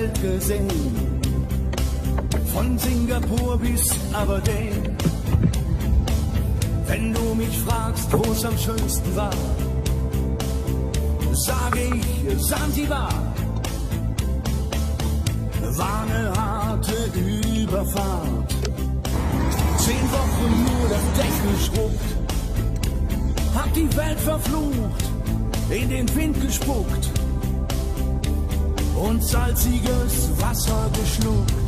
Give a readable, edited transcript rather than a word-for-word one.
Welt gesehen, von Singapur bis Aberdeen. Wenn du mich fragst, wo es am schönsten war, sage ich Sansibar. War eine harte Überfahrt, 10 Wochen nur das Deck geschrubbt, hab die Welt verflucht, in den Wind gespuckt und salziges Wasser geschluckt.